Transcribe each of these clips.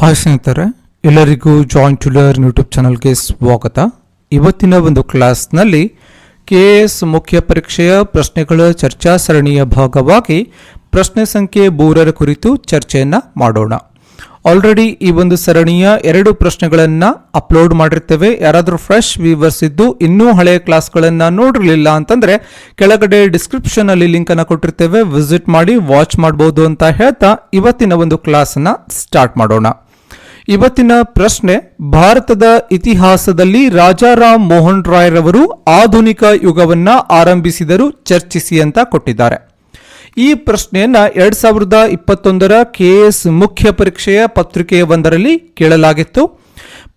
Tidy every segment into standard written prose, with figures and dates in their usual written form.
Hi ಸ್ನೇಹಿತರೆ, ಎಲ್ಲರಿಗೂ join to learn YouTube ಚಾನಲ್ಗೆ ಸ್ವಾಗತ. ಇವತ್ತಿನ ಒಂದು ಕ್ಲಾಸ್ನಲ್ಲಿ KS ಮುಖ್ಯ ಪರೀಕ್ಷೆಯ ಪ್ರಶ್ನೆಗಳ ಚರ್ಚಾ ಸರಣಿಯ ಭಾಗವಾಗಿ ಪ್ರಶ್ನೆ ಸಂಖ್ಯೆ 3 ಕುರಿತು ಚರ್ಚೆಯನ್ನು ಮಾಡೋಣ. ಆಲ್ರೆಡಿ ಈ ಒಂದು ಸರಣಿಯ 2 ಪ್ರಶ್ನೆಗಳನ್ನು ಅಪ್ಲೋಡ್ ಮಾಡಿರ್ತೇವೆ. ಯಾರಾದರೂ ಫ್ರೆಶ್ ವ್ಯೂವರ್ಸ್ ಇದ್ದು ಇನ್ನೂ ಹಳೆಯ ಕ್ಲಾಸ್ಗಳನ್ನು ನೋಡಿರಲಿಲ್ಲ ಅಂತಂದರೆ ಕೆಳಗಡೆ ಡಿಸ್ಕ್ರಿಪ್ಷನಲ್ಲಿ ಲಿಂಕನ್ನು ಕೊಟ್ಟಿರ್ತೇವೆ, ವಿಸಿಟ್ ಮಾಡಿ ವಾಚ್ ಮಾಡ್ಬೋದು ಅಂತ ಹೇಳ್ತಾ ಇವತ್ತಿನ ಒಂದು ಕ್ಲಾಸನ್ನು ಸ್ಟಾರ್ಟ್ ಮಾಡೋಣ. ಇವತ್ತಿನ ಪ್ರಶ್ನೆ, ಭಾರತದ ಇತಿಹಾಸದಲ್ಲಿ ರಾಜಾರಾಮ್ ಮೋಹನ್ ರಾಯ್ ರವರು ಆಧುನಿಕ ಯುಗವನ್ನ ಆರಂಭಿಸಿದರು, ಚರ್ಚಿಸಿ ಅಂತ ಕೊಟ್ಟಿದ್ದಾರೆ. ಈ ಪ್ರಶ್ನೆಯನ್ನ 2021 KS ಮುಖ್ಯ ಪರೀಕ್ಷೆಯ ಪತ್ರಿಕೆಯ ಒಂದರಲ್ಲಿ ಕೇಳಲಾಗಿತ್ತು.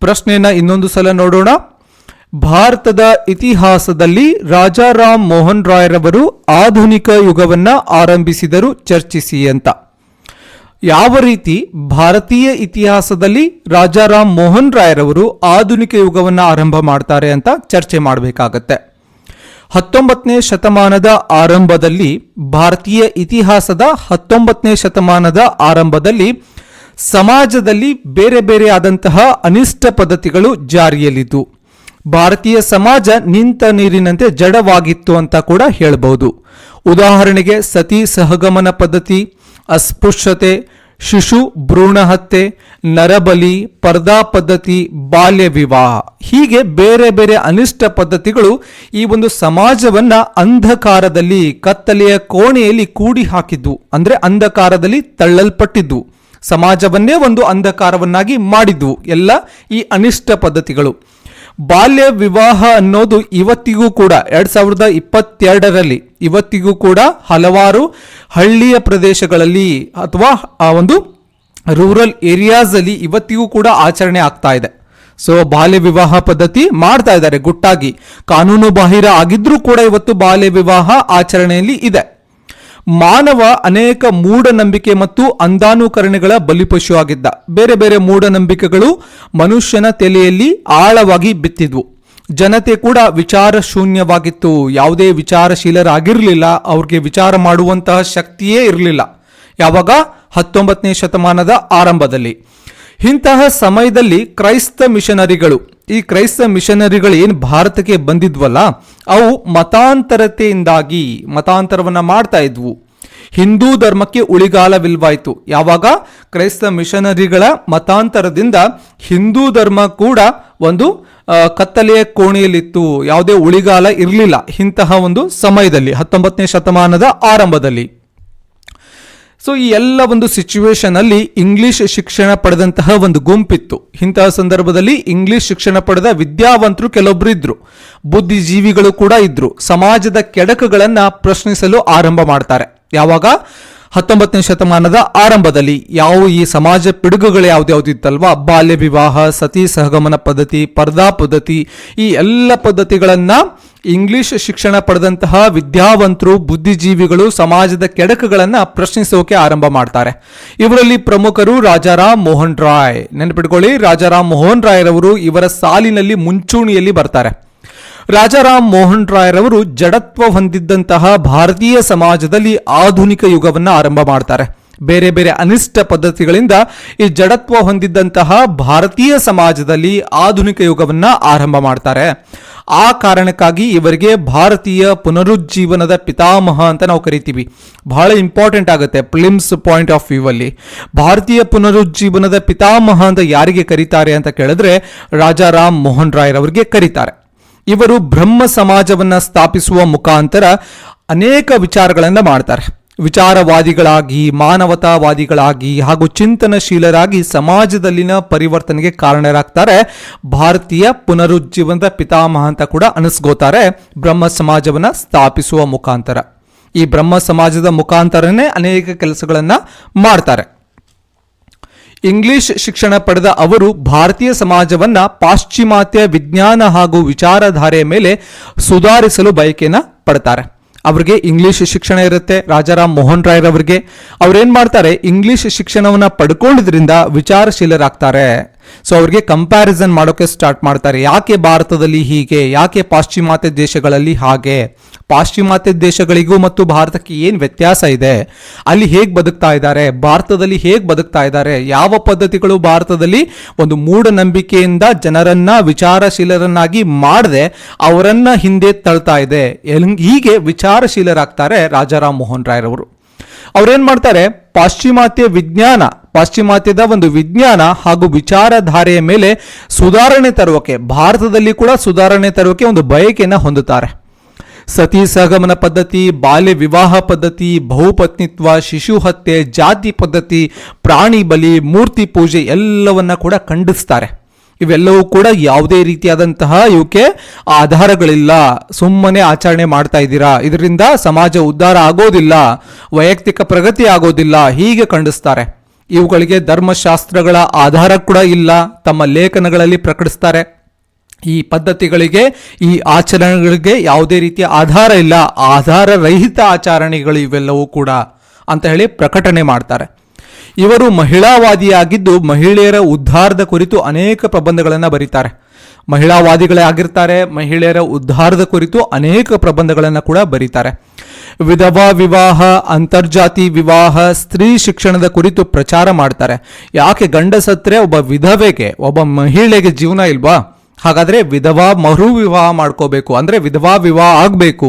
ಪ್ರಶ್ನೆಯನ್ನ ಇನ್ನೊಂದು ಸಲ ನೋಡೋಣ. ಭಾರತದ ಇತಿಹಾಸದಲ್ಲಿ ರಾಜಾರಾಮ್ ಮೋಹನ್ ರಾಯ್ ರವರು ಆಧುನಿಕ ಯುಗವನ್ನ ಆರಂಭಿಸಿದರು, ಚರ್ಚಿಸಿ ಅಂತ. ಯಾವ ರೀತಿ ಭಾರತೀಯ ಇತಿಹಾಸದಲ್ಲಿ ರಾಜಾರಾಮ್ ಮೋಹನ್ ರಾಯ್ ರವರು ಆಧುನಿಕ ಯುಗವನ್ನು ಆರಂಭ ಮಾಡ್ತಾರೆ ಅಂತ ಚರ್ಚೆ ಮಾಡಬೇಕಾಗತ್ತೆ. 19ನೇ ಶತಮಾನದ ಆರಂಭದಲ್ಲಿ, ಭಾರತೀಯ ಇತಿಹಾಸದ 19ನೇ ಶತಮಾನದ ಆರಂಭದಲ್ಲಿ ಸಮಾಜದಲ್ಲಿ ಬೇರೆ ಬೇರೆ ಆದಂತಹ ಅನಿಷ್ಟ ಪದ್ಧತಿಗಳು ಜಾರಿಯಲ್ಲಿದ್ದು, ಭಾರತೀಯ ಸಮಾಜ ನಿಂತ ನೀರಿನಂತೆ ಜಡವಾಗಿತ್ತು ಅಂತ ಕೂಡ ಹೇಳಬಹುದು. ಉದಾಹರಣೆಗೆ ಸತಿ ಸಹಗಮನ ಪದ್ಧತಿ, ಅಸ್ಪೃಶ್ಯತೆ, ಶಿಶು ಭ್ರೂಣ ಹತ್ಯೆ, ನರಬಲಿ, ಪರ್ದಾ ಪದ್ಧತಿ, ಬಾಲ್ಯ ವಿವಾಹ, ಹೀಗೆ ಬೇರೆ ಬೇರೆ ಅನಿಷ್ಟ ಪದ್ಧತಿಗಳು ಈ ಒಂದು ಸಮಾಜವನ್ನ ಅಂಧಕಾರದಲ್ಲಿ, ಕತ್ತಲೆಯ ಕೋಣೆಯಲ್ಲಿ ಕೂಡಿ ಹಾಕಿದ್ದು, ಅಂದ್ರೆ ಅಂಧಕಾರದಲ್ಲಿ ತಳ್ಳಲ್ಪಟ್ಟಿದ್ದು, ಸಮಾಜವನ್ನೇ ಒಂದು ಅಂಧಕಾರವನ್ನಾಗಿ ಮಾಡಿದ್ವು ಎಲ್ಲ ಈ ಅನಿಷ್ಟ ಪದ್ಧತಿಗಳು. ಬಾಲ್ಯ ವಿವಾಹ ಅನ್ನೋದು ಇವತ್ತಿಗೂ ಕೂಡ 2022ರಲ್ಲಿ ಇವತ್ತಿಗೂ ಕೂಡ ಹಲವಾರು ಹಳ್ಳಿಯ ಪ್ರದೇಶಗಳಲ್ಲಿ ಅಥವಾ ಒಂದು ರೂರಲ್ ಏರಿಯಾಸ್ ಅಲ್ಲಿ ಇವತ್ತಿಗೂ ಕೂಡ ಆಚರಣೆ ಆಗ್ತಾ ಇದೆ. ಸೊ ಬಾಲ್ಯ ವಿವಾಹ ಪದ್ಧತಿ ಮಾಡ್ತಾ ಇದ್ದಾರೆ ಗುಟ್ಟಾಗಿ, ಕಾನೂನು ಬಾಹಿರ ಆಗಿದ್ರೂ ಕೂಡ ಇವತ್ತು ಬಾಲ್ಯ ವಿವಾಹ ಆಚರಣೆಯಲ್ಲಿ ಇದೆ. ಮಾನವ ಅನೇಕ ಮೂಢನಂಬಿಕೆ ಮತ್ತು ಅಂಧಾನುಕರಣೆಗಳ ಬಲಿಪಶು ಆಗಿದ್ದ. ಬೇರೆ ಬೇರೆ ಮೂಢನಂಬಿಕೆಗಳು ಮನುಷ್ಯನ ತಲೆಯಲ್ಲಿ ಆಳವಾಗಿ ಬಿತ್ತಿದ್ವು. ಜನತೆ ಕೂಡ ವಿಚಾರ ಶೂನ್ಯವಾಗಿತ್ತು. ಯಾವುದೇ ವಿಚಾರಶೀಲರಾಗಿರಲಿಲ್ಲ, ಅವ್ರಿಗೆ ವಿಚಾರ ಮಾಡುವಂತಹ ಶಕ್ತಿಯೇ ಇರಲಿಲ್ಲ. ಯಾವಾಗ? 19ನೇ ಶತಮಾನದ ಆರಂಭದಲ್ಲಿ. ಇಂತಹ ಸಮಯದಲ್ಲಿ ಕ್ರೈಸ್ತ ಮಿಷನರಿಗಳು, ಈ ಕ್ರೈಸ್ತ ಮಿಷನರಿಗಳು ಏನು ಭಾರತಕ್ಕೆ ಬಂದಿದ್ವಲ್ಲ, ಅವು ಮತಾಂತರತೆಯಿಂದಾಗಿ ಮತಾಂತರವನ್ನ ಮಾಡ್ತಾ ಇದ್ವು. ಹಿಂದೂ ಧರ್ಮಕ್ಕೆ ಉಳಿಗಾಲವಿಲ್ವಾಯ್ತು. ಯಾವಾಗ? ಕ್ರೈಸ್ತ ಮಿಷನರಿಗಳ ಮತಾಂತರದಿಂದ ಹಿಂದೂ ಧರ್ಮ ಕೂಡ ಒಂದು ಕತ್ತಲೆಯ ಕೋಣೆಯಲ್ಲಿತ್ತು, ಯಾವುದೇ ಉಳಿಗಾಲ ಇರಲಿಲ್ಲ ಇಂತಹ ಒಂದು ಸಮಯದಲ್ಲಿ, 19ನೇ ಶತಮಾನದ ಆರಂಭದಲ್ಲಿ. ಸೊ ಈ ಎಲ್ಲ ಒಂದು ಸಿಚುವೇಶನ್ ಅಲ್ಲಿ ಇಂಗ್ಲಿಷ್ ಶಿಕ್ಷಣ ಪಡೆದಂತಹ ಒಂದು ಗುಂಪಿತ್ತು. ಇಂತಹ ಸಂದರ್ಭದಲ್ಲಿ ಇಂಗ್ಲಿಷ್ ಶಿಕ್ಷಣ ಪಡೆದ ವಿದ್ಯಾವಂತರು ಕೆಲವೊಬ್ರು ಇದ್ರು, ಬುದ್ಧಿಜೀವಿಗಳು ಕೂಡ ಇದ್ರು. ಸಮಾಜದ ಕೆಡಕುಗಳನ್ನ ಪ್ರಶ್ನಿಸಲು ಆರಂಭ ಮಾಡ್ತಾರೆ. ಯಾವಾಗ? 19ನೇ ಶತಮಾನದ ಆರಂಭದಲ್ಲಿ. ಯಾವ ಈ ಸಮಾಜ ಪಿಡುಗುಗಳು ಯಾವ್ದ್ಯಾವ್ದಿತ್ತಲ್ವಾ, ಬಾಲ್ಯ ವಿವಾಹ, ಸತಿ ಸಹಗಮನ ಪದ್ಧತಿ, ಪರ್ದಾ ಪದ್ಧತಿ, ಈ ಎಲ್ಲ ಪದ್ಧತಿಗಳನ್ನ ಇಂಗ್ಲಿಷ್ ಶಿಕ್ಷಣ ಪಡೆದಂತಹ ವಿದ್ಯಾವಂತರು, ಬುದ್ಧಿಜೀವಿಗಳು ಸಮಾಜದ ಕೆಡಕುಗಳನ್ನ ಪ್ರಶ್ನಿಸೋಕೆ ಆರಂಭ ಮಾಡ್ತಾರೆ. ಇವರಲ್ಲಿ ಪ್ರಮುಖರು ರಾಜಾರಾಮ್ ಮೋಹನ್ ರಾಯ್. ನೆನಪಿಟ್ಕೊಳ್ಳಿ, ರಾಜಾರಾಮ್ ಮೋಹನ್ ರಾಯ್ ರವರು ಇವರ ಸಾಲಿನಲ್ಲಿ ಮುಂಚೂಣಿಯಲ್ಲಿ ಬರ್ತಾರೆ. ರಾಜಾರಾಮ್ ಮೋಹನ್ ರಾಯ್ ರವರು ಜಡತ್ವ ಹೊಂದಿದ್ದಂತಹ ಭಾರತೀಯ ಸಮಾಜದಲ್ಲಿ ಆಧುನಿಕ ಯುಗವನ್ನು ಆರಂಭ ಮಾಡ್ತಾರೆ. ಬೇರೆ ಬೇರೆ ಅನಿಷ್ಟ ಪದ್ಧತಿಗಳಿಂದ ಈ ಜಡತ್ವ ಹೊಂದಿದ್ದಂತಹ ಭಾರತೀಯ ಸಮಾಜದಲ್ಲಿ ಆಧುನಿಕ ಯುಗವನ್ನ ಆರಂಭ ಮಾಡ್ತಾರೆ. ಆ ಕಾರಣಕ್ಕಾಗಿ ಇವರಿಗೆ ಭಾರತೀಯ ಪುನರುಜ್ಜೀವನದ ಪಿತಾಮಹ ಅಂತ ನಾವು ಕರಿತೀವಿ. ಬಹಳ ಇಂಪಾರ್ಟೆಂಟ್ ಆಗುತ್ತೆ ಪ್ರಿಲಿಮ್ಸ್ ಪಾಯಿಂಟ್ ಆಫ್ ವ್ಯೂ ಅಲ್ಲಿ. ಭಾರತೀಯ ಪುನರುಜ್ಜೀವನದ ಪಿತಾಮಹ ಅಂತ ಯಾರಿಗೆ ಕರೀತಾರೆ ಅಂತ ಕೇಳಿದ್ರೆ ರಾಜಾರಾಮ್ ಮೋಹನ್ ರಾಯ್ ರವರಿಗೆ ಕರೀತಾರೆ. ಇವರು ಬ್ರಹ್ಮ ಸಮಾಜವನ್ನ ಸ್ಥಾಪಿಸುವ ಮುಖಾಂತರ ಅನೇಕ ವಿಚಾರಗಳನ್ನು ಮಾಡ್ತಾರೆ. ವಿಚಾರವಾದಿಗಳಾಗಿ, ಮಾನವತಾವಾದಿಗಳಾಗಿ ಹಾಗೂ ಚಿಂತನಶೀಲರಾಗಿ ಸಮಾಜದಲ್ಲಿನ ಪರಿವರ್ತನೆಗೆ ಕಾರಣರಾಗ್ತಾರೆ. ಭಾರತೀಯ ಪುನರುಜ್ಜೀವನದ ಪಿತಾಮಹ ಅಂತ ಕೂಡ ಅನಿಸ್ಕೋತಾರೆ ಬ್ರಹ್ಮ ಸಮಾಜವನ್ನ ಸ್ಥಾಪಿಸುವ ಮುಖಾಂತರ. ಈ ಬ್ರಹ್ಮ ಸಮಾಜದ ಮುಖಾಂತರನೇ ಅನೇಕ ಕೆಲಸಗಳನ್ನ ಮಾಡ್ತಾರೆ. ಇಂಗ್ಲಿಷ್ ಶಿಕ್ಷಣ ಪಡೆದ ಅವರು ಭಾರತೀಯ ಸಮಾಜವನ್ನ ಪಾಶ್ಚಿಮಾತ್ಯ ವಿಜ್ಞಾನ ಹಾಗೂ ವಿಚಾರಧಾರೆಯ ಮೇಲೆ ಸುಧಾರಿಸಲು ಬಯಕೆನ ಪಡ್ತಾರೆ. ಅವರಿಗೆ ಇಂಗ್ಲಿಷ್ ಶಿಕ್ಷಣ ಇರುತ್ತೆ. ರಾಜಾರಾಮ್ ಮೋಹನ್ ರಾಯ್ ರವರಿಗೆ ಅವ್ರೇನ್ ಮಾಡ್ತಾರೆ, ಇಂಗ್ಲಿಷ್ ಶಿಕ್ಷಣವನ್ನ ಪಡ್ಕೊಂಡಿದ್ರಿಂದ ವಿಚಾರಶೀಲರಾಗ್ತಾರೆ. ಸೊ ಅವ್ರಿಗೆ ಕಂಪ್ಯಾರಿಸನ್ ಮಾಡೋಕೆ ಸ್ಟಾರ್ಟ್ ಮಾಡ್ತಾರೆ. ಯಾಕೆ ಭಾರತದಲ್ಲಿ ಹೀಗೆ, ಯಾಕೆ ಪಾಶ್ಚಿಮಾತ್ಯ ದೇಶಗಳಲ್ಲಿ ಹಾಗೆ, ಪಾಶ್ಚಿಮಾತ್ಯ ದೇಶಗಳಿಗೂ ಮತ್ತು ಭಾರತಕ್ಕೆ ಏನು ವ್ಯತ್ಯಾಸ ಇದೆ, ಅಲ್ಲಿ ಹೇಗೆ ಬದುಕ್ತಾ ಇದ್ದಾರೆ, ಭಾರತದಲ್ಲಿ ಹೇಗೆ ಬದುಕ್ತಾ ಇದ್ದಾರೆ, ಯಾವ ಪದ್ಧತಿಗಳು ಭಾರತದಲ್ಲಿ ಒಂದು ಮೂಢನಂಬಿಕೆಯಿಂದ ಜನರನ್ನ ವಿಚಾರಶೀಲರನ್ನಾಗಿ ಮಾಡದೆ ಅವರನ್ನ ಹಿಂದೆ ತಳ್ತಾ ಇದೆ. ಹೀಗೆ ವಿಚಾರಶೀಲರಾಗ್ತಾರೆ ರಾಜಾರಾಮ್ ಮೋಹನ್ ರಾಯ್ರವರು. ಅವ್ರೇನ್ ಮಾಡ್ತಾರೆ, ಪಾಶ್ಚಿಮಾತ್ಯದ ಒಂದು ವಿಜ್ಞಾನ ಹಾಗೂ ವಿಚಾರಧಾರೆಯ ಮೇಲೆ ಸುಧಾರಣೆ ತರುವಕ್ಕೆ, ಭಾರತದಲ್ಲಿ ಕೂಡ ಸುಧಾರಣೆ ತರುವಕ್ಕೆ ಒಂದು ಬಯಕೆಯನ್ನು ಹೊಂದುತ್ತಾರೆ. ಸತಿ ಸಹಗಮನ ಪದ್ಧತಿ, ಬಾಲ್ಯ ವಿವಾಹ ಪದ್ಧತಿ, ಬಹುಪತ್ನಿತ್ವ, ಶಿಶು ಹತ್ಯೆ, ಜಾತಿ ಪದ್ಧತಿ, ಪ್ರಾಣಿ ಬಲಿ, ಮೂರ್ತಿ ಪೂಜೆ ಎಲ್ಲವನ್ನ ಕೂಡ ಖಂಡಿಸ್ತಾರೆ. ಇವೆಲ್ಲವೂ ಕೂಡ ಯಾವುದೇ ರೀತಿಯಾದಂತಹ ಇವಕ್ಕೆ ಆಧಾರಗಳಿಲ್ಲ, ಸುಮ್ಮನೆ ಆಚರಣೆ ಮಾಡ್ತಾ ಇದ್ದೀರಾ, ಇದರಿಂದ ಸಮಾಜ ಉದ್ಧಾರ ಆಗೋದಿಲ್ಲ, ವೈಯಕ್ತಿಕ ಪ್ರಗತಿ ಆಗೋದಿಲ್ಲ, ಹೀಗೆ ಖಂಡಿಸ್ತಾರೆ. ಇವುಗಳಿಗೆ ಧರ್ಮಶಾಸ್ತ್ರಗಳ ಆಧಾರ ಕೂಡ ಇಲ್ಲ, ತಮ್ಮ ಲೇಖನಗಳಲ್ಲಿ ಪ್ರಕಟಿಸ್ತಾರೆ. ಈ ಪದ್ಧತಿಗಳಿಗೆ, ಈ ಆಚರಣೆಗಳಿಗೆ ಯಾವುದೇ ರೀತಿಯ ಆಧಾರ ಇಲ್ಲ, ಆಧಾರ ರಹಿತ ಆಚರಣೆಗಳು ಇವೆಲ್ಲವೂ ಕೂಡ ಅಂತ ಹೇಳಿ ಪ್ರಕಟಣೆ ಮಾಡ್ತಾರೆ. ಇವರು ಮಹಿಳಾವಾದಿಯಾಗಿದ್ದು ಮಹಿಳೆಯರ ಉದ್ಧಾರದ ಕುರಿತು ಅನೇಕ ಪ್ರಬಂಧಗಳನ್ನು ಬರೀತಾರೆ. ಮಹಿಳಾವಾದಿಗಳೇ ಆಗಿರ್ತಾರೆ, ಮಹಿಳೆಯರ ಉದ್ಧಾರದ ಕುರಿತು ಅನೇಕ ಪ್ರಬಂಧಗಳನ್ನು ಕೂಡ ಬರೀತಾರೆ. ವಿಧವಾ ವಿವಾಹ, ಅಂತರ್ಜಾತಿ ವಿವಾಹ, ಸ್ತ್ರೀ ಶಿಕ್ಷಣದ ಕುರಿತು ಪ್ರಚಾರ ಮಾಡ್ತಾರೆ. ಯಾಕೆ ಗಂಡ ಸತ್ರೆ ಒಬ್ಬ ವಿಧವೆಗೆ, ಒಬ್ಬ ಮಹಿಳೆಗೆ ಜೀವನ ಇಲ್ವಾ, ಹಾಗಾದ್ರೆ ವಿಧವಾ ಮರು ವಿವಾಹ ಮಾಡ್ಕೋಬೇಕು, ಅಂದ್ರೆ ವಿಧವಾ ವಿವಾಹ ಆಗಬೇಕು,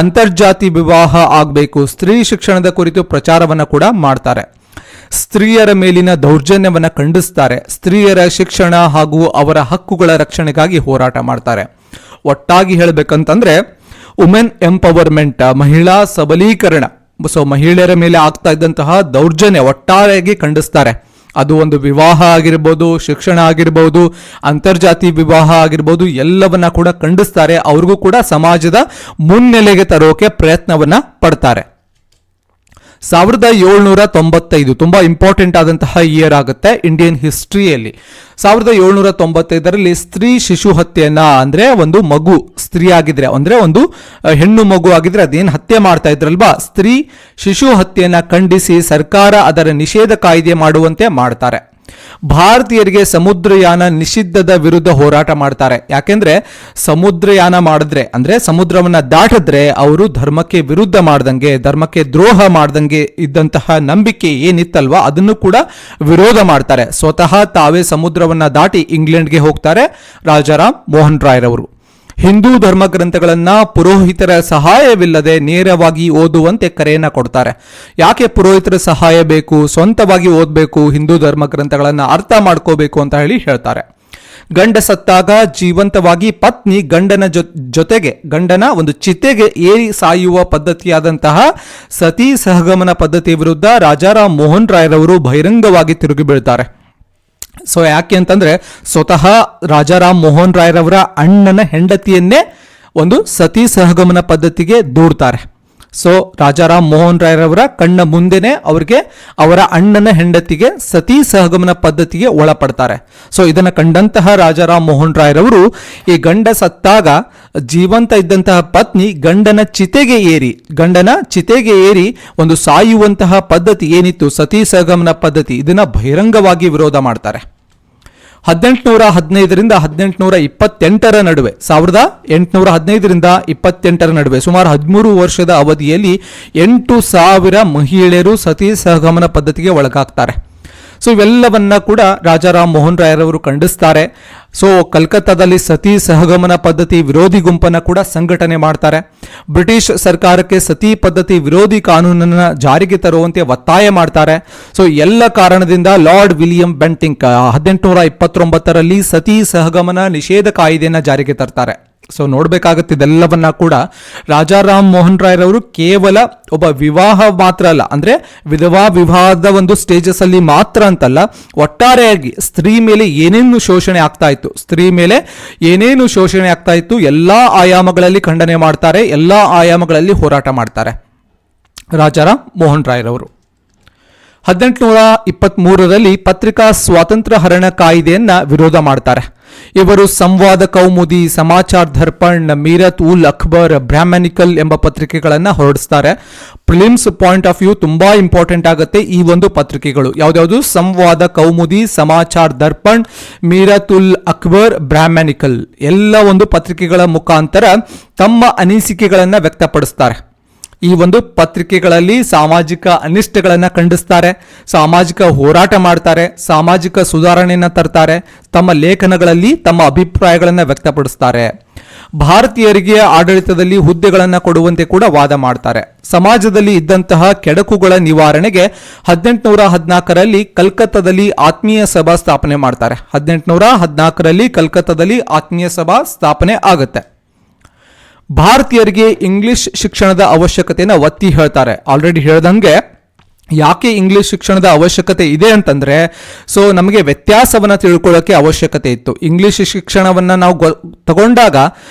ಅಂತರ್ಜಾತಿ ವಿವಾಹ ಆಗಬೇಕು, ಸ್ತ್ರೀ ಶಿಕ್ಷಣದ ಕುರಿತು ಪ್ರಚಾರವನ್ನು ಕೂಡ ಮಾಡ್ತಾರೆ. ಸ್ತ್ರೀಯರ ಮೇಲಿನ ದೌರ್ಜನ್ಯವನ್ನು ಖಂಡಿಸ್ತಾರೆ. ಸ್ತ್ರೀಯರ ಶಿಕ್ಷಣ ಹಾಗೂ ಅವರ ಹಕ್ಕುಗಳ ರಕ್ಷಣೆಗಾಗಿ ಹೋರಾಟ ಮಾಡ್ತಾರೆ. ಒಟ್ಟಾಗಿ ಹೇಳಬೇಕಂತಂದ್ರೆ ವುಮೆನ್ ಎಂಪವರ್ಮೆಂಟ್, ಮಹಿಳಾ ಸಬಲೀಕರಣ, ಸೊ ಮಹಿಳೆಯರ ಮೇಲೆ ಆಗ್ತಾ ಇದ್ದಂತಹ ದೌರ್ಜನ್ಯ ಒಟ್ಟಾರೆಯಾಗಿ ಖಂಡಿಸ್ತಾರೆ. ಅದು ಒಂದು ವಿವಾಹ ಆಗಿರ್ಬೋದು, ಶಿಕ್ಷಣ ಆಗಿರ್ಬೋದು, ಅಂತರ್ಜಾತಿ ವಿವಾಹ ಆಗಿರ್ಬೋದು, ಎಲ್ಲವನ್ನ ಕೂಡ ಖಂಡಿಸ್ತಾರೆ. ಅವ್ರಿಗೂ ಕೂಡ ಸಮಾಜದ ಮುನ್ನೆಲೆಗೆ ತರೋಕೆ ಪ್ರಯತ್ನವನ್ನ ಪಡ್ತಾರೆ. 1795 ತುಂಬಾ ಇಂಪಾರ್ಟೆಂಟ್ ಆದಂತಹ ಇಯರ್ ಆಗುತ್ತೆ ಇಂಡಿಯನ್ ಹಿಸ್ಟ್ರಿಯಲ್ಲಿ. 1795ರಲ್ಲಿ ಸ್ತ್ರೀ ಶಿಶು ಹತ್ಯೆಯನ್ನ, ಅಂದ್ರೆ ಒಂದು ಮಗು ಸ್ತ್ರೀ ಆಗಿದ್ರೆ, ಅಂದ್ರೆ ಒಂದು ಹೆಣ್ಣು ಮಗು ಆಗಿದ್ರೆ ಅದೇನು ಹತ್ಯೆ ಮಾಡ್ತಾ ಇದ್ರಲ್ವಾ, ಸ್ತ್ರೀ ಶಿಶು ಹತ್ಯೆಯನ್ನ ಖಂಡಿಸಿ ಸರ್ಕಾರ ಅದರ ನಿಷೇಧ ಕಾಯ್ದೆ ಮಾಡುವಂತೆ ಮಾಡ್ತಾರೆ. ಭಾರತೀಯರಿಗೆ ಸಮುದ್ರಯಾನ ನಿಷಿದ್ಧದ ವಿರುದ್ಧ ಹೋರಾಟ ಮಾಡ್ತಾರೆ. ಯಾಕೆಂದ್ರೆ ಸಮುದ್ರಯಾನ ಮಾಡಿದ್ರೆ, ಅಂದ್ರೆ ಸಮುದ್ರವನ್ನ ದಾಟಿದ್ರೆ ಅವರು ಧರ್ಮಕ್ಕೆ ವಿರುದ್ಧ ಮಾಡ್ದಂಗೆ, ಧರ್ಮಕ್ಕೆ ದ್ರೋಹ ಮಾಡ್ದಂಗೆ ಇದ್ದಂತಹ ನಂಬಿಕೆ ಏನಿತ್ತಲ್ವಾ ಅದನ್ನು ಕೂಡ ವಿರೋಧ ಮಾಡ್ತಾರೆ. ಸ್ವತಃ ತಾವೇ ಸಮುದ್ರವನ್ನ ದಾಟಿ ಇಂಗ್ಲೆಂಡ್ಗೆ ಹೋಗ್ತಾರೆ ರಾಜಾರಾಮ್ ಮೋಹನ್ ರಾಯ್ರವರು. ಹಿಂದೂ ಧರ್ಮ ಗ್ರಂಥಗಳನ್ನ ಪುರೋಹಿತರ ಸಹಾಯವಿಲ್ಲದೆ ನೇರವಾಗಿ ಓದುವಂತೆ ಕರೆಯನ್ನ ಕೊಡ್ತಾರೆ. ಯಾಕೆ ಪುರೋಹಿತರ ಸಹಾಯ ಬೇಕು, ಸ್ವಂತವಾಗಿ ಓದಬೇಕು, ಹಿಂದೂ ಧರ್ಮ ಗ್ರಂಥಗಳನ್ನ ಅರ್ಥ ಮಾಡ್ಕೋಬೇಕು ಅಂತ ಹೇಳಿ ಹೇಳ್ತಾರೆ. ಗಂಡ ಸತ್ತಾಗ ಜೀವಂತವಾಗಿ ಪತ್ನಿ ಗಂಡನ ಒಂದು ಚಿತೆಗೆ ಏರಿ ಸಾಯುವ ಪದ್ಧತಿಯಾದಂತಹ ಸತಿ ಸಹಗಮನ ಪದ್ಧತಿ ವಿರುದ್ಧ ರಾಜಾರಾಮ್ ಮೋಹನ್ ರಾಯ್ರವರು ಬಹಿರಂಗವಾಗಿ ತಿರುಗಿ ಬೀಳ್ತಾರೆ. ಸೊ ಯಾಕೆ ಅಂತಂದ್ರೆ ಸ್ವತಃ ರಾಜಾರಾಮ್ ಮೋಹನ್ ರಾಯ್ರವರ ಅಣ್ಣನ ಹೆಂಡತಿಯನ್ನೇ ಒಂದು ಸತಿ ಸಹಗಮನ ಪದ್ಧತಿಗೆ ದೂಡ್ತಾರೆ. ಸೊ ರಾಜಾರಾಮ್ ಮೋಹನ್ ರಾಯ್ರವರ ಕಣ್ಣ ಮುಂದೆನೆ ಅವರಿಗೆ ಅವರ ಅಣ್ಣನ ಹೆಂಡತಿಗೆ ಸತಿ ಸಹಗಮನ ಪದ್ಧತಿಗೆ ಒಳಪಡ್ತಾರೆ. ಸೊ ಇದನ್ನು ಕಂಡಂತಹ ರಾಜಾರಾಮ್ ಮೋಹನ್ ರಾಯ್ರವರು ಈ ಗಂಡ ಸತ್ತಾಗ ಜೀವಂತ ಇದ್ದಂತಹ ಪತ್ನಿ ಗಂಡನ ಚಿತೆಗೆ ಏರಿ ಒಂದು ಸಾಯುವಂತಹ ಪದ್ಧತಿ ಏನಿತ್ತು, ಸತಿ ಸಹಗಮನ ಪದ್ಧತಿ, ಇದನ್ನ ಬಹಿರಂಗವಾಗಿ ವಿರೋಧ ಮಾಡ್ತಾರೆ. 1815ರಿಂದ 1828 ನಡುವೆ 1815ರಿಂದ 28 ನಡುವೆ ಸುಮಾರು 13 ವರ್ಷದ ಅವಧಿಯಲ್ಲಿ 8,000 ಮಹಿಳೆಯರು ಸತಿ ಸಹಗಮನ ಪದ್ಧತಿಗೆ ಒಳಗಾಗ್ತಾರೆ. ಸೊ ಇವೆಲ್ಲವನ್ನ ಕೂಡ ರಾಜಾರಾಮ್ ಮೋಹನ್ ರಾಯ್ರವರು ಖಂಡಿಸ್ತಾರೆ. ಸೊ ಕಲ್ಕತ್ತಾದಲ್ಲಿ ಸತಿ ಸಹಗಮನ ಪದ್ಧತಿ ವಿರೋಧಿ ಗುಂಪನ್ನು ಕೂಡ ಸಂಘಟನೆ ಮಾಡ್ತಾರೆ. ಬ್ರಿಟಿಷ್ ಸರ್ಕಾರಕ್ಕೆ ಸತಿ ಪದ್ಧತಿ ವಿರೋಧಿ ಕಾನೂನನ್ನು ಜಾರಿಗೆ ತರುವಂತೆ ಒತ್ತಾಯ ಮಾಡ್ತಾರೆ. ಸೊ ಎಲ್ಲ ಕಾರಣದಿಂದ ಲಾರ್ಡ್ ವಿಲಿಯಂ ಬೆಂಟಿಂಕ್ 1829ರಲ್ಲಿ ಸತಿ ಸಹಗಮನ ನಿಷೇಧ ಕಾಯ್ದೆಯನ್ನು ಜಾರಿಗೆ ತರ್ತಾರೆ. ಸೊ ನೋಡ್ಬೇಕಾಗತ್ತೆ ಇದೆಲ್ಲವನ್ನ ಕೂಡ ರಾಜಾರಾಮ್ ಮೋಹನ್ ರಾಯ್ರವರು ಕೇವಲ ಒಬ್ಬ ವಿವಾಹ ಮಾತ್ರ ಅಲ್ಲ, ಅಂದ್ರೆ ವಿಧವಾ ವಿವಾಹದ ಒಂದು ಸ್ಟೇಜಸ್ ಅಲ್ಲಿ ಮಾತ್ರ ಅಂತಲ್ಲ, ಒಟ್ಟಾರೆಯಾಗಿ ಸ್ತ್ರೀ ಮೇಲೆ ಏನೇನು ಶೋಷಣೆ ಆಗ್ತಾ ಇತ್ತು ಎಲ್ಲಾ ಆಯಾಮಗಳಲ್ಲಿ ಖಂಡನೆ ಮಾಡ್ತಾರೆ, ಎಲ್ಲಾ ಆಯಾಮಗಳಲ್ಲಿ ಹೋರಾಟ ಮಾಡ್ತಾರೆ ರಾಜಾರಾಮ್ ಮೋಹನ್ ರಾಯ್ರವರು. 1823ರಲ್ಲಿ ಪತ್ರಿಕಾ ಸ್ವಾತಂತ್ರ್ಯ ಹರಣ ಕಾಯ್ದೆಯನ್ನ ವಿರೋಧ ಮಾಡ್ತಾರೆ. ಇವರು ಸಂವಾದ ಕೌಮುದಿ, ಸಮಾಚಾರ್ ದರ್ಪಣ್, ಮೀರತ್ ಉಲ್ ಅಖ್ಬರ್, ಬ್ರಾಹ್ಮಣಿಕಲ್ ಎಂಬ ಪತ್ರಿಕೆಗಳನ್ನ ಹೊರಡಿಸ್ತಾರೆ. ಪ್ರಿಲಿಮ್ಸ್ ಪಾಯಿಂಟ್ ಆಫ್ ವ್ಯೂ ತುಂಬಾ ಇಂಪಾರ್ಟೆಂಟ್ ಆಗುತ್ತೆ ಈ ಒಂದು ಪತ್ರಿಕೆಗಳು. ಯಾವ್ದಾವುದು? ಸಂವಾದ ಕೌಮುದಿ, ಸಮಾಚಾರ್ ದರ್ಪಣ್, ಮೀರತ್ ಉಲ್ ಅಕ್ಬರ್, ಬ್ರಾಹ್ಮಣಿಕಲ್ ಎಲ್ಲ ಒಂದು ಪತ್ರಿಕೆಗಳ ಮುಖಾಂತರ ತಮ್ಮ ಅನಿಸಿಕೆಗಳನ್ನ ವ್ಯಕ್ತಪಡಿಸ್ತಾರೆ. ಈ ಒಂದು ಪತ್ರಿಕೆಗಳಲ್ಲಿ ಸಾಮಾಜಿಕ ಅನಿಷ್ಟಗಳನ್ನು ಖಂಡಿಸ್ತಾರೆ, ಸಾಮಾಜಿಕ ಹೋರಾಟ ಮಾಡ್ತಾರೆ, ಸಾಮಾಜಿಕ ಸುಧಾರಣೆಯನ್ನು ತರ್ತಾರೆ, ತಮ್ಮ ಲೇಖನಗಳಲ್ಲಿ ತಮ್ಮ ಅಭಿಪ್ರಾಯಗಳನ್ನು ವ್ಯಕ್ತಪಡಿಸ್ತಾರೆ. ಭಾರತೀಯರಿಗೆ ಆಡಳಿತದಲ್ಲಿ ಹುದ್ದೆಗಳನ್ನು ಕೊಡುವಂತೆ ಕೂಡ ವಾದ ಮಾಡ್ತಾರೆ. ಸಮಾಜದಲ್ಲಿ ಇದ್ದಂತಹ ಕೆಡಕುಗಳ ನಿವಾರಣೆಗೆ 1814ರಲ್ಲಿ ಕಲ್ಕತ್ತಾದಲ್ಲಿ ಆತ್ಮೀಯ ಸಭಾ ಸ್ಥಾಪನೆ ಮಾಡ್ತಾರೆ. 1814ರಲ್ಲಿ ಕಲ್ಕತ್ತಾದಲ್ಲಿ ಆತ್ಮೀಯ ಸಭಾ ಸ್ಥಾಪನೆ ಆಗುತ್ತೆ. ಭಾರತೀಯರಿಗೆ ಇಂಗ್ಲಿಷ್ ಶಿಕ್ಷಣದ ಅವಶ್ಯಕತೆಯನ್ನು ಒತ್ತಿ ಹೇಳ್ತಾರೆ. ಆಲ್ರೆಡಿ ಹೇಳ್ದಂಗೆ ಯಾಕೆ ಇಂಗ್ಲಿಷ್ ಶಿಕ್ಷಣದ ಅವಶ್ಯಕತೆ ಇದೆ ಅಂತಂದ್ರೆ, ಸೊ ನಮಗೆ ವ್ಯತ್ಯಾಸವನ್ನು ತಿಳ್ಕೊಳ್ಳೋಕೆ ಅವಶ್ಯಕತೆ ಇತ್ತು. ಇಂಗ್ಲಿಷ್ ಶಿಕ್ಷಣವನ್ನು ನಾವು ತಗೊಂಡಾಗ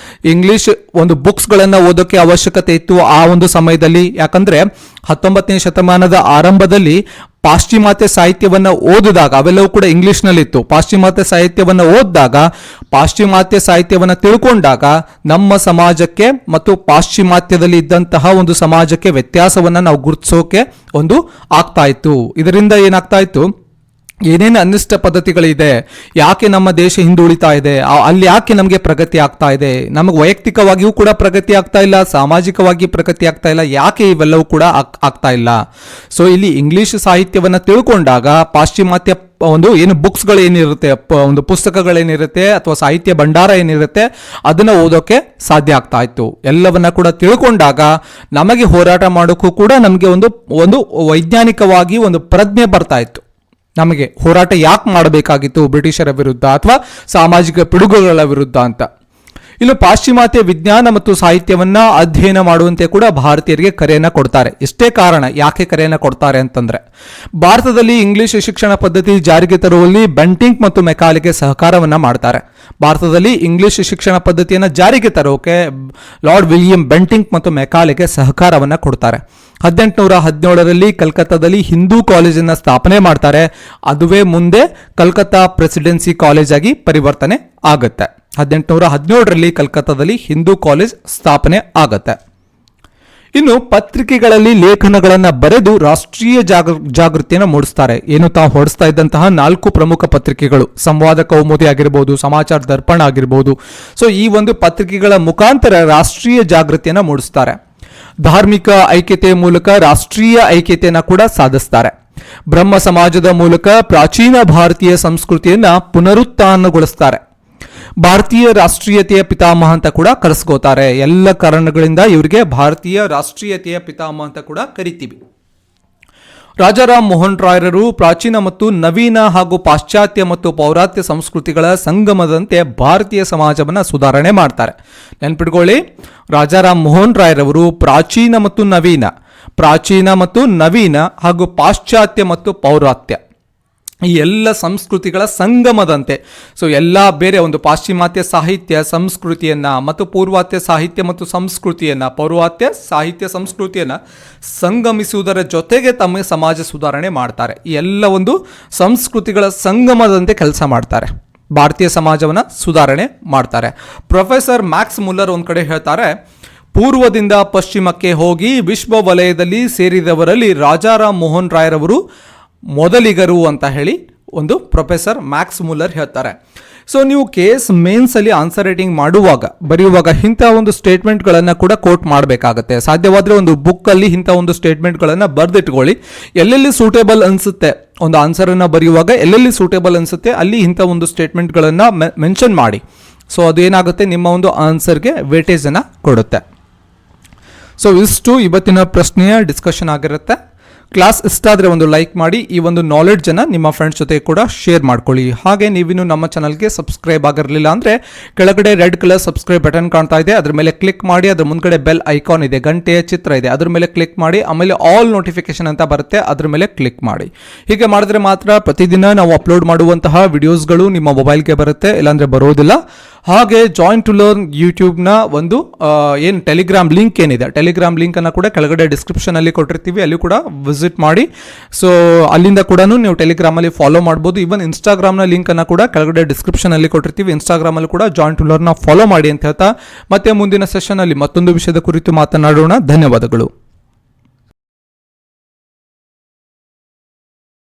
ಇಂಗ್ಲಿಷ್ ಒಂದು ಬುಕ್ಸ್ಗಳನ್ನು ಓದೋಕೆ ಅವಶ್ಯಕತೆ ಇತ್ತು ಆ ಒಂದು ಸಮಯದಲ್ಲಿ. ಯಾಕಂದ್ರೆ 19ನೇ ಶತಮಾನದ ಆರಂಭದಲ್ಲಿ ಪಾಶ್ಚಿಮಾತ್ಯ ಸಾಹಿತ್ಯವನ್ನು ಓದಿದಾಗ ಅವೆಲ್ಲವೂ ಕೂಡ ಇಂಗ್ಲಿಷ್ನಲ್ಲಿತ್ತು. ಪಾಶ್ಚಿಮಾತ್ಯ ಸಾಹಿತ್ಯವನ್ನು ಓದಿದಾಗ, ಪಾಶ್ಚಿಮಾತ್ಯ ಸಾಹಿತ್ಯವನ್ನು ತಿಳ್ಕೊಂಡಾಗ ನಮ್ಮ ಸಮಾಜಕ್ಕೆ ಮತ್ತು ಪಾಶ್ಚಿಮಾತ್ಯದಲ್ಲಿ ಇದ್ದಂತಹ ಒಂದು ಸಮಾಜಕ್ಕೆ ವ್ಯತ್ಯಾಸವನ್ನು ನಾವು ಗುರುತಿಸೋಕೆ ಒಂದು ಆಗ್ತಾ ಇತ್ತು. ಇದರಿಂದ ಏನಾಗ್ತಾ ಇತ್ತು, ಏನೇನು ಅನಿಷ್ಟ ಪದ್ಧತಿಗಳಿದೆ, ಯಾಕೆ ನಮ್ಮ ದೇಶ ಹಿಂದುಳಿತಾ ಇದೆ, ಅಲ್ಲಿ ಯಾಕೆ ನಮಗೆ ಪ್ರಗತಿ ಆಗ್ತಾ ಇದೆ, ನಮಗೆ ವೈಯಕ್ತಿಕವಾಗಿಯೂ ಕೂಡ ಪ್ರಗತಿ ಆಗ್ತಾ ಇಲ್ಲ, ಸಾಮಾಜಿಕವಾಗಿ ಪ್ರಗತಿ ಆಗ್ತಾ ಇಲ್ಲ, ಯಾಕೆ ಇವೆಲ್ಲವೂ ಕೂಡ ಆಗ್ತಾ ಇಲ್ಲ. ಸೊ ಇಲ್ಲಿ ಇಂಗ್ಲಿಷ್ ಸಾಹಿತ್ಯವನ್ನು ತಿಳ್ಕೊಂಡಾಗ ಪಾಶ್ಚಿಮಾತ್ಯ ಒಂದು ಏನು ಬುಕ್ಸ್ಗಳು ಏನಿರುತ್ತೆ, ಒಂದು ಪುಸ್ತಕಗಳೇನಿರುತ್ತೆ ಅಥವಾ ಸಾಹಿತ್ಯ ಭಂಡಾರ ಏನಿರುತ್ತೆ ಅದನ್ನು ಓದೋಕೆ ಸಾಧ್ಯ ಆಗ್ತಾ ಇತ್ತು. ಎಲ್ಲವನ್ನ ಕೂಡ ತಿಳ್ಕೊಂಡಾಗ ನಮಗೆ ಹೋರಾಟ ಮಾಡೋಕ್ಕೂ ಕೂಡ ನಮಗೆ ಒಂದು ವೈಜ್ಞಾನಿಕವಾಗಿ ಒಂದು ಪ್ರಜ್ಞೆ ಬರ್ತಾ ಇತ್ತು. ನಮಗೆ ಹೋರಾಟ ಯಾಕೆ ಮಾಡಬೇಕಾಗಿತ್ತು ಬ್ರಿಟಿಷರ ವಿರುದ್ಧ ಅಥವಾ ಸಾಮಾಜಿಕ ಪಿಡುಗುಗಳ ವಿರುದ್ಧ ಅಂತ. ಇನ್ನು ಪಾಶ್ಚಿಮಾತ್ಯ ವಿಜ್ಞಾನ ಮತ್ತು ಸಾಹಿತ್ಯವನ್ನ ಅಧ್ಯಯನ ಮಾಡುವಂತೆ ಕೂಡ ಭಾರತೀಯರಿಗೆ ಕರೆಯನ್ನ ಕೊಡ್ತಾರೆ. ಇಷ್ಟೇ ಕಾರಣ ಯಾಕೆ ಕರೆಯನ್ನ ಕೊಡ್ತಾರೆ ಅಂತಂದ್ರೆ, ಭಾರತದಲ್ಲಿ ಇಂಗ್ಲಿಷ್ ಶಿಕ್ಷಣ ಪದ್ಧತಿ ಜಾರಿಗೆ ತರುವಲ್ಲಿ ಬೆಂಟಿಂಕ್ ಮತ್ತು ಮೆಕಾಲೆಗೆ ಸಹಕಾರವನ್ನ ಮಾಡ್ತಾರೆ. ಭಾರತದಲ್ಲಿ ಇಂಗ್ಲಿಷ್ ಶಿಕ್ಷಣ ಪದ್ಧತಿಯನ್ನು ಜಾರಿಗೆ ತರೋಕೆ ಲಾರ್ಡ್ ವಿಲಿಯಂ ಬೆಂಟಿಂಕ್ ಮತ್ತು ಮೆಕಾಲೆಗೆ ಸಹಕಾರವನ್ನ ಕೊಡ್ತಾರೆ. 1817ರಲ್ಲಿ ಕಲ್ಕತ್ತಾದಲ್ಲಿ ಹಿಂದೂ ಕಾಲೇಜನ್ನು ಸ್ಥಾಪನೆ ಮಾಡ್ತಾರೆ. ಅದುವೇ ಮುಂದೆ ಕಲ್ಕತ್ತಾ ಪ್ರೆಸಿಡೆನ್ಸಿ ಕಾಲೇಜ್ ಆಗಿ ಪರಿವರ್ತನೆ ಆಗುತ್ತೆ. 1817ರಲ್ಲಿ ಕಲ್ಕತ್ತಾದಲ್ಲಿ ಹಿಂದೂ ಕಾಲೇಜ್ ಸ್ಥಾಪನೆ ಆಗುತ್ತೆ. ಇನ್ನು ಪತ್ರಿಕೆಗಳಲ್ಲಿ ಲೇಖನಗಳನ್ನು ಬರೆದು ರಾಷ್ಟ್ರೀಯ ಜಾಗೃತಿಯನ್ನು ಮೂಡಿಸ್ತಾರೆ. ಏನು ತಾವು ಹೊರಡಿಸ್ತಾ ಇದ್ದಂತಹ 4 ಪ್ರಮುಖ ಪತ್ರಿಕೆಗಳು, ಸಂವಾದ ಕೌಮುದಿ ಆಗಿರ್ಬೋದು, ಸಮಾಚಾರ ದರ್ಪಣ ಆಗಿರ್ಬೋದು. ಸೊ ಈ ಒಂದು ಪತ್ರಿಕೆಗಳ ಮುಖಾಂತರ ರಾಷ್ಟ್ರೀಯ ಜಾಗೃತಿಯನ್ನು ಮೂಡಿಸ್ತಾರೆ. ಧಾರ್ಮಿಕ ಐಕ್ಯತೆಯ ಮೂಲಕ ರಾಷ್ಟ್ರೀಯ ಐಕ್ಯತೆಯನ್ನು ಕೂಡ ಸಾಧಿಸ್ತಾರೆ. ಬ್ರಹ್ಮ ಸಮಾಜದ ಮೂಲಕ ಪ್ರಾಚೀನ ಭಾರತೀಯ ಸಂಸ್ಕೃತಿಯನ್ನ ಪುನರುತ್ಥಾನಗೊಳಿಸ್ತಾರೆ. ಭಾರತೀಯ ರಾಷ್ಟ್ರೀಯತೆಯ ಪಿತಾಮಹ ಅಂತ ಕೂಡ ಕರೆಸ್ಕೋತಾರೆ. ಎಲ್ಲ ಕಾರಣಗಳಿಂದ ಇವರಿಗೆ ಭಾರತೀಯ ರಾಷ್ಟ್ರೀಯತೆಯ ಪಿತಾಮಹ ಅಂತ ಕೂಡ ಕರಿತೀವಿ. ರಾಜಾರಾಮ್ ಮೋಹನ್ ರಾಯರು ಪ್ರಾಚೀನ ಮತ್ತು ನವೀನ ಹಾಗೂ ಪಾಶ್ಚಾತ್ಯ ಮತ್ತು ಪೌರಾತ್ಯ ಸಂಸ್ಕೃತಿಗಳ ಸಂಗಮದಂತೆ ಭಾರತೀಯ ಸಮಾಜವನ್ನು ಸುಧಾರಣೆ ಮಾಡ್ತಾರೆ. ನೆನ್ಪಿಟ್ಕೊಳ್ಳಿ, ರಾಜಾರಾಮ್ ಮೋಹನ್ ರಾಯರವರು ಪ್ರಾಚೀನ ಮತ್ತು ನವೀನ ಹಾಗೂ ಪಾಶ್ಚಾತ್ಯ ಮತ್ತು ಪೌರಾತ್ಯ ಈ ಎಲ್ಲ ಸಂಸ್ಕೃತಿಗಳ ಸಂಗಮದಂತೆ, ಸೊ ಎಲ್ಲ ಬೇರೆ ಒಂದು ಪಾಶ್ಚಿಮಾತ್ಯ ಸಾಹಿತ್ಯ ಸಂಸ್ಕೃತಿಯನ್ನ ಮತ್ತು ಪೂರ್ವಾತ್ಯ ಸಾಹಿತ್ಯ ಮತ್ತು ಸಂಸ್ಕೃತಿಯನ್ನ, ಪೌರ್ವಾತ್ಯ ಸಾಹಿತ್ಯ ಸಂಸ್ಕೃತಿಯನ್ನ ಸಂಗಮಿಸುವುದರ ಜೊತೆಗೆ ತಮ್ಮ ಸಮಾಜ ಸುಧಾರಣೆ ಮಾಡ್ತಾರೆ. ಈ ಎಲ್ಲ ಒಂದು ಸಂಸ್ಕೃತಿಗಳ ಸಂಗಮದಂತೆ ಕೆಲಸ ಮಾಡ್ತಾರೆ, ಭಾರತೀಯ ಸಮಾಜವನ್ನು ಸುಧಾರಣೆ ಮಾಡ್ತಾರೆ. ಪ್ರೊಫೆಸರ್ ಮ್ಯಾಕ್ಸ್ ಮುಲ್ಲರ್ ಒಂದು ಕಡೆ ಹೇಳ್ತಾರೆ, ಪೂರ್ವದಿಂದ ಪಶ್ಚಿಮಕ್ಕೆ ಹೋಗಿ ವಿಶ್ವ ವಲಯದಲ್ಲಿ ಸೇರಿದವರಲ್ಲಿ ರಾಜಾರಾಮ್ ಮೋಹನ್ ರಾಯರವರು ಮೊದಲಿಗರು ಅಂತ ಹೇಳಿ ಒಂದು ಪ್ರೊಫೆಸರ್ ಮ್ಯಾಕ್ಸ್ ಮುಲ್ಲರ್ ಹೇಳ್ತಾರೆ. ಸೊ ನೀವು KS ಮೇನ್ಸಲ್ಲಿ ಆನ್ಸರ್ ರೈಟಿಂಗ್ ಬರೆಯುವಾಗ ಇಂಥ ಒಂದು ಸ್ಟೇಟ್ಮೆಂಟ್ಗಳನ್ನು ಕೂಡ ಕೋಟ್ ಮಾಡಬೇಕಾಗತ್ತೆ. ಸಾಧ್ಯವಾದರೆ ಒಂದು ಬುಕ್ಕಲ್ಲಿ ಇಂಥ ಒಂದು ಸ್ಟೇಟ್ಮೆಂಟ್ಗಳನ್ನು ಬರೆದಿಟ್ಕೊಳ್ಳಿ. ಎಲ್ಲೆಲ್ಲಿ ಸೂಟೇಬಲ್ ಅನಿಸುತ್ತೆ, ಒಂದು ಆನ್ಸರನ್ನು ಬರೆಯುವಾಗ ಎಲ್ಲೆಲ್ಲಿ ಸೂಟೇಬಲ್ ಅನಿಸುತ್ತೆ ಅಲ್ಲಿ ಇಂಥ ಒಂದು ಸ್ಟೇಟ್ಮೆಂಟ್ಗಳನ್ನು ಮೆನ್ಷನ್ ಮಾಡಿ. ಸೊ ಅದೇನಾಗುತ್ತೆ, ನಿಮ್ಮ ಒಂದು ಆನ್ಸರ್ಗೆ ವೇಟೇಜನ್ನು ಕೊಡುತ್ತೆ. ಸೊ ಇಷ್ಟು ಇವತ್ತಿನ ಪ್ರಶ್ನೆಯ ಡಿಸ್ಕಷನ್ ಆಗಿರುತ್ತೆ. ಕ್ಲಾಸ್ ಇಷ್ಟ ಆದರೆ ಒಂದು ಲೈಕ್ ಮಾಡಿ, ಈ ಒಂದು ನಾಲೆಡ್ಜನ್ನು ನಿಮ್ಮ ಫ್ರೆಂಡ್ಸ್ ಜೊತೆ ಕೂಡ ಶೇರ್ ಮಾಡ್ಕೊಳ್ಳಿ. ಹಾಗೆ ನೀವಿನ್ನು ನಮ್ಮ ಚಾನಲ್ಗೆ ಸಬ್ಸ್ಕ್ರೈಬ್ ಆಗಿರಲಿಲ್ಲ ಅಂದರೆ ಕೆಳಗಡೆ ರೆಡ್ ಕಲರ್ ಸಬ್ಸ್ಕ್ರೈಬ್ ಬಟನ್ ಕಾಣ್ತಾ ಇದೆ, ಅದ್ರ ಮೇಲೆ ಕ್ಲಿಕ್ ಮಾಡಿ. ಅದ್ರ ಮುಂದ್ಗಡೆ ಬೆಲ್ ಐಕಾನ್ ಇದೆ, ಗಂಟೆಯ ಚಿತ್ರ ಇದೆ, ಅದ್ರ ಮೇಲೆ ಕ್ಲಿಕ್ ಮಾಡಿ. ಆಮೇಲೆ ಆಲ್ ನೋಟಿಫಿಕೇಶನ್ ಅಂತ ಬರುತ್ತೆ, ಅದ್ರ ಮೇಲೆ ಕ್ಲಿಕ್ ಮಾಡಿ. ಹೀಗೆ ಮಾಡಿದ್ರೆ ಮಾತ್ರ ಪ್ರತಿದಿನ ನಾವು ಅಪ್ಲೋಡ್ ಮಾಡುವಂತಹ ವಿಡಿಯೋಸ್ಗಳು ನಿಮ್ಮ ಮೊಬೈಲ್ಗೆ ಬರುತ್ತೆ, ಇಲ್ಲಾಂದರೆ ಬರೋದಿಲ್ಲ. ಹಾಗೆ ಜಾಯಿನ್ ಟು ಲರ್ನ್ ಯೂಟ್ಯೂಬ್ನ ಒಂದು ಏನು ಟೆಲಿಗ್ರಾಮ್ ಲಿಂಕ್ ಏನಿದೆ, ಟೆಲಿಗ್ರಾಮ್ ಲಿಂಕನ್ನು ಕೂಡ ಕೆಳಗಡೆ ಡಿಸ್ಕ್ರಿಪ್ಷನಲ್ಲಿ ಕೊಟ್ಟಿರ್ತೀವಿ, ಅಲ್ಲಿ ಕೂಡ ವಿಸಿಟ್ ಮಾಡಿ. ಸೊ ಅಲ್ಲಿಂದ ಕೂಡ ನೀವು ಟೆಲಿಗ್ರಾಮಲ್ಲಿ ಫಾಲೋ ಮಾಡ್ಬೋದು. ಇವನ್ ಇನ್ಸ್ಟಾಗ್ರಾಮ್ನ ಲಿಂಕನ್ನು ಕೂಡ ಕೆಳಗಡೆ ಡಿಸ್ಕ್ರಿಪ್ಷನಲ್ಲಿ ಕೊಟ್ಟಿರ್ತೀವಿ, ಇನ್ಸ್ಟಾಗ್ರಾಮಲ್ಲಿ ಕೂಡ ಜಾಯಿನ್ ಟು ಲರ್ನ್ನ ಫಾಲೋ ಮಾಡಿ ಅಂತ ಹೇಳ್ತಾ ಮತ್ತೆ ಮುಂದಿನ ಸೆಷನಲ್ಲಿ ಮತ್ತೊಂದು ವಿಷಯದ ಕುರಿತು ಮಾತನಾಡೋಣ. ಧನ್ಯವಾದಗಳು.